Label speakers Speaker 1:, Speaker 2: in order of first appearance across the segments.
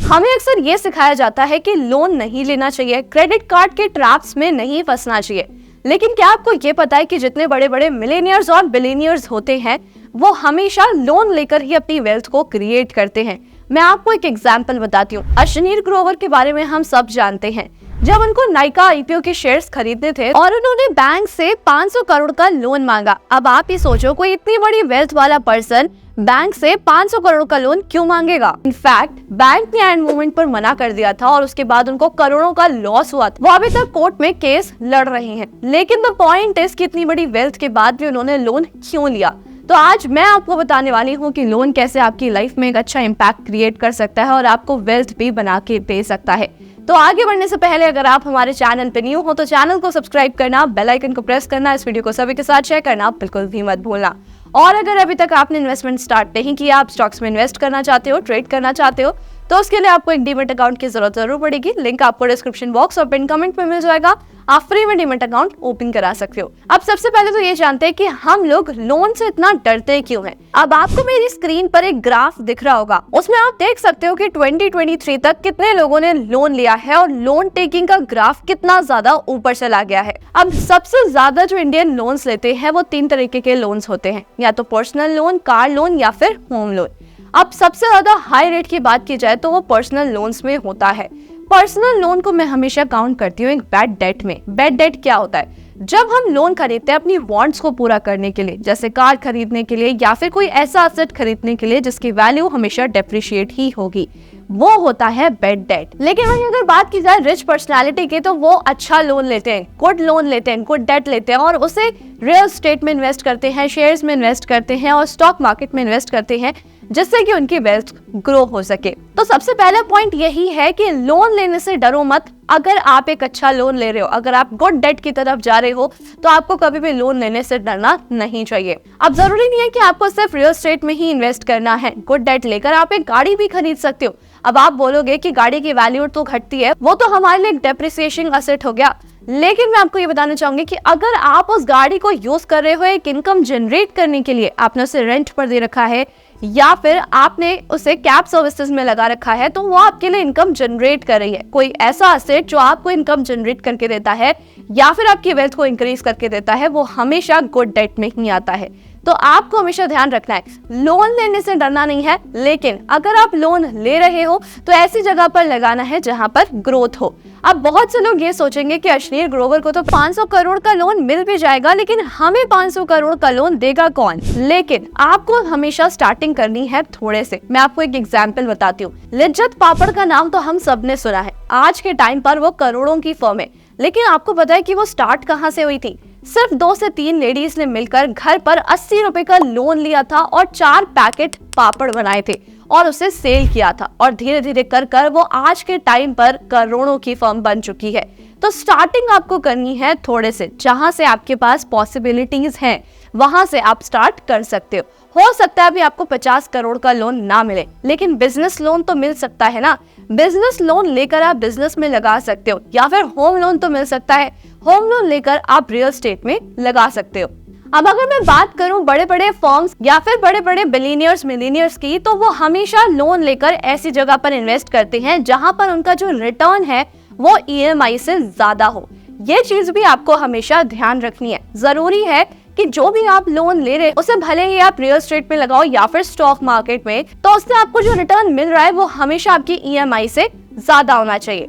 Speaker 1: हमें अक्सर ये सिखाया जाता है कि लोन नहीं लेना चाहिए, क्रेडिट कार्ड के ट्रैप्स में नहीं फंसना चाहिए। लेकिन क्या आपको ये पता है कि जितने बड़े बड़े मिलेनियर्स और बिलियनियर्स होते हैं वो हमेशा लोन लेकर ही अपनी वेल्थ को क्रिएट करते हैं। मैं आपको एक एग्जांपल बताती हूँ। अश्नीर ग्रोवर के बारे में हम सब जानते हैं। जब उनको नाइका आईपीओ के शेयर्स खरीदने थे और उन्होंने बैंक से 500 करोड़ का लोन मांगा। अब आप ही सोचो, कोई इतनी बड़ी वेल्थ वाला पर्सन बैंक से 500 करोड़ का लोन क्यों मांगेगा। इनफैक्ट बैंक ने एंड मोमेंट पर मना कर दिया था और उसके बाद उनको करोड़ों का लॉस हुआ था। वो अभी तक कोर्ट में केस लड़ रहे हैं। लेकिन द पॉइंट इज कि इतनी बड़ी वेल्थ के बाद भी उन्होंने लोन क्यों लिया। तो आज मैं आपको बताने वाली हूँ कि लोन कैसे आपकी लाइफ में एक अच्छा इम्पैक्ट क्रिएट कर सकता है और आपको वेल्थ भी बना के दे सकता है। तो आगे बढ़ने से पहले अगर आप हमारे चैनल पे न्यू हो तो चैनल को सब्सक्राइब करना, बेल आइकन को प्रेस करना, इस वीडियो को सभी के साथ शेयर करना बिल्कुल भी मत भूलना। और अगर अभी तक आपने इन्वेस्टमेंट स्टार्ट नहीं किया, आप स्टॉक्स में इन्वेस्ट करना चाहते हो, ट्रेड करना चाहते हो, तो उसके लिए आपको एक डीमैट अकाउंट की जरूरत जरूर पड़ेगी। लिंक आपको डिस्क्रिप्शन बॉक्स और पिन कमेंट में मिल जाएगा। आप फ्री में डीमैट अकाउंट ओपन करा सकते हो। अब सबसे पहले तो ये जानते हैं कि हम लोग लोन से इतना डरते क्यों हैं। अब आपको मेरी स्क्रीन पर एक ग्राफ दिख रहा होगा, उसमें आप देख सकते हो कि 2023 तक कितने लोगों ने लोन लिया है और लोन टेकिंग का ग्राफ कितना ज्यादा ऊपर चला गया है। अब सबसे ज्यादा जो इंडियन लोन्स लेते हैं वो 3 तरीके के लोन्स होते हैं, या तो पर्सनल लोन, कार लोन या फिर होम लोन। अब सबसे ज्यादा हाई रेट की बात की जाए तो वो पर्सनल लोन्स में होता है। पर्सनल लोन को मैं हमेशा काउंट करती हूँ एक बैड डेट में। बैड डेट क्या होता है? जब हम लोन खरीदते हैं अपनी वांट्स को पूरा करने के लिए, जैसे कार खरीदने के लिए या फिर कोई ऐसा एसेट खरीदने के लिए जिसकी वैल्यू हमेशा डेप्रिशिएट ही होगी, वो होता है बैड डेट। लेकिन वहीं अगर बात की जाए रिच पर्सनालिटी की, तो वो अच्छा लोन लेते हैं, गुड लोन लेते हैं, गुड डेट लेते हैं और उसे रियल एस्टेट में इन्वेस्ट करते हैं, शेयर्स में इन्वेस्ट करते हैं और स्टॉक मार्केट में इन्वेस्ट करते हैं, जिससे कि उनकी वेल्थ ग्रो हो सके। तो सबसे पहला पॉइंट यही है कि लोन लेने से डरो मत। अगर आप एक अच्छा लोन ले रहे हो, अगर आप गुड डेट की तरफ जा रहे हो, तो आपको कभी भी लोन लेने से डरना नहीं चाहिए। अब जरूरी नहीं है कि आपको सिर्फ रियल एस्टेट में ही इन्वेस्ट करना है। गुड डेट लेकर आप एक गाड़ी भी खरीद सकते हो। अब आप बोलोगे कि गाड़ी की वैल्यू तो घटती है, वो तो हमारे लिए डेप्रिसिएशन एसेट हो गया। लेकिन मैं आपको ये बताना चाहूंगी कि अगर आप उस गाड़ी को यूज कर रहे हो एक इनकम जनरेट करने के लिए, आपने उसे रेंट पर दे रखा है या फिर आपने उसे कैब सर्विसेज में लगा रखा है, तो वो आपके लिए इनकम जनरेट कर रही है। कोई ऐसा एसेट जो आपको इनकम जनरेट करके देता है या फिर आपकी वेल्थ को इंक्रीज करके देता है, वो हमेशा गुड डेट में ही आता है। तो आपको हमेशा ध्यान रखना है, लोन लेने से डरना नहीं है, लेकिन अगर आप लोन ले रहे हो तो ऐसी जगह पर लगाना है जहां पर ग्रोथ हो। अब बहुत से लोग ये सोचेंगे कि अश्नीर ग्रोवर को तो 500 करोड़ का लोन मिल भी जाएगा, लेकिन हमें 500 करोड़ का लोन देगा कौन? लेकिन आपको हमेशा स्टार्टिंग करनी है थोड़े से। मैं आपको एक एग्जाम्पल बताती हूँ। लिज्जत पापड़ का नाम तो हम सब ने सुना है। आज के टाइम पर वो करोड़ों की फर्म है, लेकिन आपको पता है कि वो स्टार्ट कहाँ से हुई थी? सिर्फ 2 से 3 लेडीज ने मिलकर घर पर 80 रुपए का लोन लिया था और 4 पैकेट पापड़ बनाए थे और उसे सेल किया था, और धीरे धीरे कर वो आज के टाइम पर करोड़ों की फर्म बन चुकी है। तो स्टार्टिंग आपको करनी है थोड़े से, जहां से आपके पास पॉसिबिलिटीज हैं वहां से आप स्टार्ट कर सकते हो सकता है अभी आपको 50 करोड़ का लोन ना मिले, लेकिन बिजनेस लोन तो मिल सकता है ना। बिजनेस लोन लेकर आप बिजनेस में लगा सकते हो, या फिर होम लोन तो मिल सकता है, होम लोन लेकर आप रियल एस्टेट में लगा सकते हो। अब अगर मैं बात करूं बड़े बड़े फर्म्स या फिर बड़े बड़े बिलियनियर्स मिलियनियर्स की, तो वो हमेशा लोन लेकर ऐसी जगह पर इन्वेस्ट करते हैं जहां पर उनका जो रिटर्न है वो ईएमआई से ज्यादा हो। ये चीज भी आपको हमेशा ध्यान रखनी है। जरूरी है कि जो भी आप लोन ले रहे हैं उसे भले ही आप रियल एस्टेट में लगाओ या फिर स्टॉक मार्केट में, तो उससे आपको जो रिटर्न मिल रहा है वो हमेशा आपकी ईएमआई से ज्यादा होना चाहिए।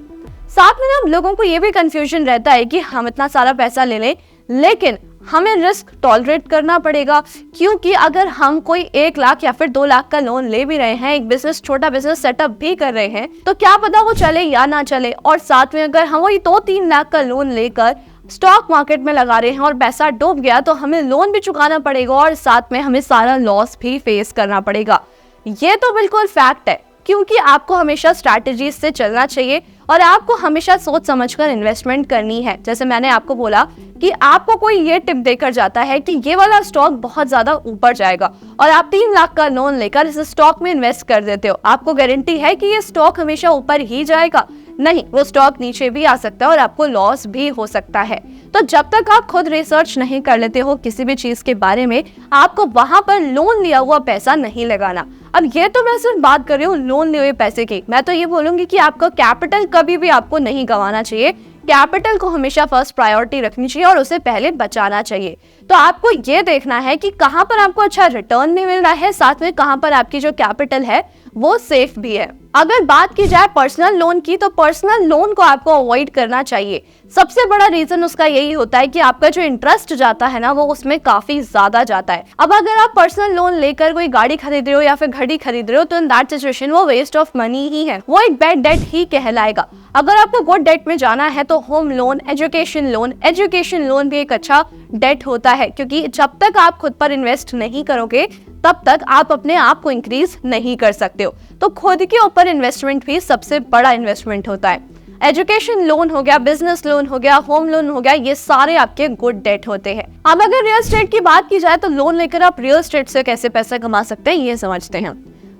Speaker 1: साथ में ना लोगों को ये भी कंफ्यूजन रहता है कि हम इतना सारा पैसा ले लें, लेकिन हमें रिस्क टॉलरेट करना पड़ेगा, क्योंकि अगर हम कोई 1 लाख या फिर 2 लाख का लोन ले भी रहे हैं, एक बिजनेस, छोटा बिजनेस सेटअप भी कर रहे हैं, तो क्या पता वो चले या ना चले। और साथ में अगर हम वही 2-3 लाख का लोन लेकर स्टॉक मार्केट में लगा रहे हैं और पैसा डूब गया, तो हमें लोन भी चुकाना पड़ेगा और साथ में हमें सारा लॉस भी फेस करना पड़ेगा। ये तो बिल्कुल फैक्ट है, क्योंकि आपको हमेशा स्ट्रैटेजी से चलना चाहिए और आपको हमेशा सोच समझकर इन्वेस्टमेंट करनी है। जैसे मैंने आपको बोला कि आपको कोई ये टिप देकर जाता है कि ये वाला स्टॉक बहुत ज्यादा ऊपर जाएगा और आप 3 लाख का लोन लेकर इस स्टॉक में इन्वेस्ट कर देते हो, आपको गारंटी है कि ये स्टॉक हमेशा ऊपर ही जाएगा। नहीं, वो स्टॉक नीचे भी आ सकता है और आपको लॉस भी हो सकता है। तो जब तक आप खुद रिसर्च नहीं कर लेते हो किसी भी चीज के बारे में, आपको वहां पर लोन लिया हुआ पैसा नहीं लगाना। अब ये तो मैं सिर्फ बात कर रही हूँ लोन लिए हुए पैसे की, मैं तो ये बोलूंगी कि आपका कैपिटल कभी भी आपको नहीं गंवाना चाहिए। कैपिटल को हमेशा फर्स्ट प्रायोरिटी रखनी चाहिए और उसे पहले बचाना चाहिए। तो आपको ये देखना है कि कहां पर आपको अच्छा रिटर्न नहीं मिल रहा है, साथ में कहां पर आपकी जो कैपिटल है वो सेफ भी है। अगर बात की जाए पर्सनल लोन की, तो पर्सनल लोन को आपको अवॉइड करना चाहिए। सबसे बड़ा रीजन उसका यही होता है कि आपका जो इंटरेस्ट जाता है ना, वो उसमें काफी ज्यादा जाता है। अब अगर आप पर्सनल लोन लेकर कोई गाड़ी खरीद रहे हो या फिर घड़ी खरीद रहे हो, तो इन दैट सिचुएशन वो वेस्ट ऑफ मनी ही है, वो एक बैड डेट ही कहलाएगा। अगर आपको गुड डेट में जाना है तो होम लोन, एजुकेशन लोन भी एक अच्छा डेट होता है, क्योंकि जब तक आप खुद पर इन्वेस्ट नहीं करोगे तब तक आप अपने आप को इंक्रीज नहीं कर सकते हो। तो खुद के ऊपर इन्वेस्टमेंट भी सबसे बड़ा इन्वेस्टमेंट होता है। एजुकेशन लोन हो गया, बिजनेस लोन हो गया, होम लोन हो गया, ये सारे आपके गुड डेट होते हैं। अब अगर रियल एस्टेट की बात की जाए तो लोन लेकर आप रियल एस्टेट से कैसे पैसा कमा सकते हैं ये समझते हैं।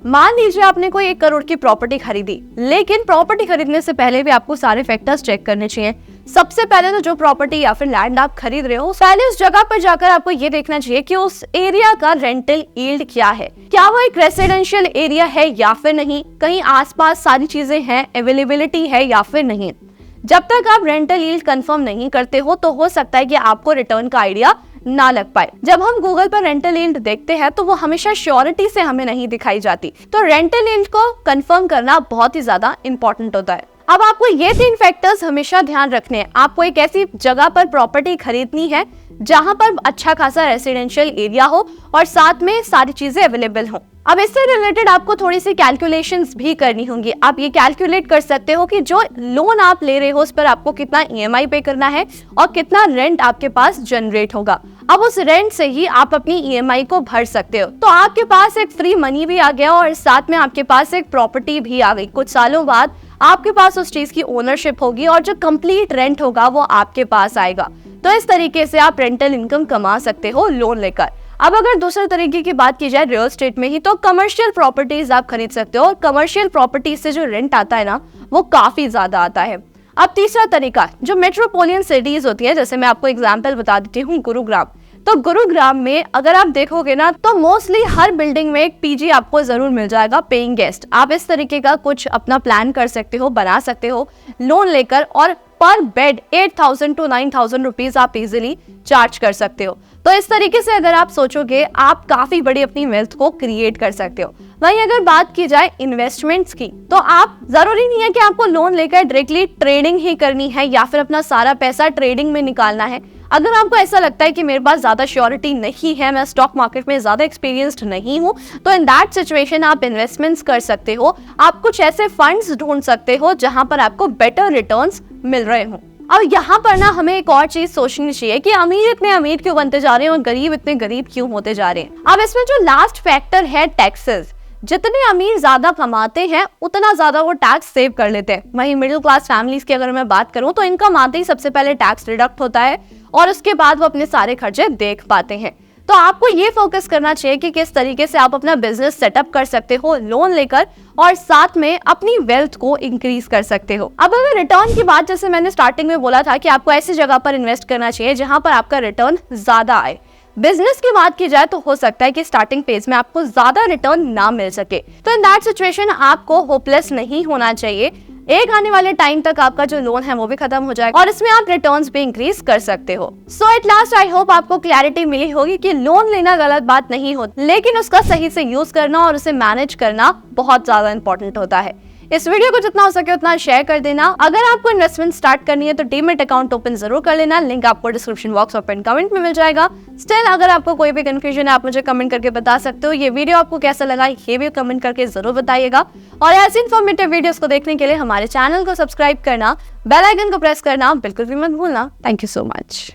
Speaker 1: मान लीजिए आपने कोई 1 करोड़ की प्रॉपर्टी खरीदी, लेकिन प्रॉपर्टी खरीदने से पहले भी आपको सारे फैक्टर्स चेक करने चाहिए। सबसे पहले तो जो प्रॉपर्टी या फिर लैंड आप खरीद रहे हो, पहले उस जगह पर जाकर आपको ये देखना चाहिए कि उस एरिया का रेंटल यील्ड क्या है, क्या वो एक रेसिडेंशियल एरिया है या फिर नहीं, कहीं आसपास सारी चीजें हैं, अवेलेबिलिटी है या फिर नहीं। जब तक आप रेंटल यील्ड कंफर्म नहीं करते हो सकता है कि आपको रिटर्न का आइडिया ना लग पाए। जब हम गूगल पर रेंटल यील्ड देखते हैं तो वो हमेशा श्योरिटी से हमें नहीं दिखाई जाती, तो रेंटल यील्ड को कंफर्म करना बहुत ही ज्यादा इंपॉर्टेंट होता है। अब आपको ये 3 फैक्टर्स हमेशा ध्यान रखने हैं। आपको एक ऐसी जगह पर प्रॉपर्टी खरीदनी है जहां पर अच्छा खासा रेसिडेंशियल एरिया हो और साथ में सारी चीजें अवेलेबल हो। अब इससे रिलेटेड आपको थोड़ी सी कैलकुलेशंस भी करनी होंगी। आप ये कैलकुलेट कर सकते हो कि जो लोन आप ले रहे हो उस पर आपको कितना EMI पे करना है और कितना रेंट आपके पास जनरेट होगा। अब उस रेंट से ही आप अपनी EMI को भर सकते हो। तो आपके पास एक फ्री मनी भी आ गया और साथ में आपके पास एक प्रॉपर्टी भी आ गई। कुछ सालों बाद आपके पास उस चीज की ओनरशिप होगी और जो कंप्लीट रेंट होगा वो आपके पास आएगा। तो इस तरीके से आप रेंटल इनकम कमा सकते हो लोन लेकर। अब अगर दूसरे तरीके की बात की जाए रियल एस्टेट में ही, तो कमर्शियल प्रॉपर्टीज आप खरीद सकते हो और कमर्शियल प्रॉपर्टीज से जो रेंट आता है ना, वो काफी ज्यादा आता है। अब तीसरा तरीका, जो मेट्रोपोलियन सिटीज होती है, जैसे मैं आपको एग्जांपल बता देती हूँ गुरुग्राम। तो गुरुग्राम में अगर आप देखोगे ना, तो मोस्टली हर बिल्डिंग में एक PG आपको जरूर मिल जाएगा, पेइंग गेस्ट। आप इस तरीके का कुछ अपना प्लान कर सकते हो, बना सकते हो लोन लेकर, और पर बेड 8,000 to 9,000 रुपीज आप इजीली चार्ज कर सकते हो। तो इस तरीके से अगर आप सोचोगे, आप काफी बड़ी अपनी वेल्थ को क्रिएट कर सकते हो। वहीं अगर बात की जाए इन्वेस्टमेंट्स की, तो आप जरूरी नहीं है कि आपको लोन लेकर डायरेक्टली ट्रेडिंग ही करनी है या फिर अपना सारा पैसा ट्रेडिंग में निकालना है। अगर आपको ऐसा लगता है कि मेरे पास ज्यादा श्योरिटी नहीं है, मैं स्टॉक मार्केट में ज्यादा एक्सपीरियंस्ड नहीं हूँ, तो इन दैट सिचुएशन आप इन्वेस्टमेंट्स कर सकते हो। आप कुछ ऐसे फंड्स ढूंढ सकते हो जहां पर आपको बेटर रिटर्न्स मिल रहे हो। अब यहाँ पर ना हमें एक और चीज सोचनी चाहिए कि अमीर इतने अमीर क्यों बनते जा रहे हैं और गरीब इतने गरीब क्यों होते जा रहे हैं। अब इसमें जो लास्ट फैक्टर है टैक्सेस, जितने अमीर ज्यादा कमाते हैं उतना ज्यादा वो टैक्स सेव कर लेते हैं। वहीं मिडिल क्लास फैमिलीज की अगर मैं बात करूं, तो इनकम आते ही सबसे पहले टैक्स डिडक्ट होता है और उसके बाद वो अपने सारे खर्चे देख पाते हैं। तो आपको ये फोकस करना चाहिए कि किस तरीके से आप अपना बिजनेस सेटअप कर सकते हो लोन लेकर और साथ में अपनी वेल्थ को इंक्रीज कर सकते हो। अब अगर रिटर्न की बात, जैसे मैंने स्टार्टिंग में बोला था कि आपको ऐसी जगह पर इन्वेस्ट करना चाहिए जहां पर आपका रिटर्न ज्यादा आए। बिजनेस की बात की जाए तो हो सकता है कि स्टार्टिंग फेज में आपको ज्यादा रिटर्न ना मिल सके, तो इन दैट सिचुएशन आपको होपलेस नहीं होना चाहिए। एक आने वाले टाइम तक आपका जो लोन है वो भी खत्म हो जाएगा और इसमें आप रिटर्न्स भी इंक्रीज कर सकते हो। सो एट लास्ट आई होप आपको क्लैरिटी मिली होगी कि लोन लेना गलत बात नहीं होती, लेकिन उसका सही से यूज करना और उसे मैनेज करना बहुत ज्यादा इंपॉर्टेंट होता है। इस वीडियो को जितना हो सके उतना शेयर कर देना। अगर आपको इन्वेस्टमेंट स्टार्ट करनी है तो डीमैट अकाउंट ओपन जरूर कर लेना, लिंक आपको डिस्क्रिप्शन बॉक्स और पिन कमेंट में मिल जाएगा। स्टिल अगर आपको कोई भी कंफ्यूजन है आप मुझे कमेंट करके बता सकते हो। ये वीडियो आपको कैसा लगा ये भी कमेंट करके जरूर बताइएगा और ऐसे इन्फॉर्मेटिव वीडियोस को देखने के लिए हमारे चैनल को सब्सक्राइब करना, बेल आइकन को प्रेस करना बिल्कुल भी मत भूलना। Thank you so much.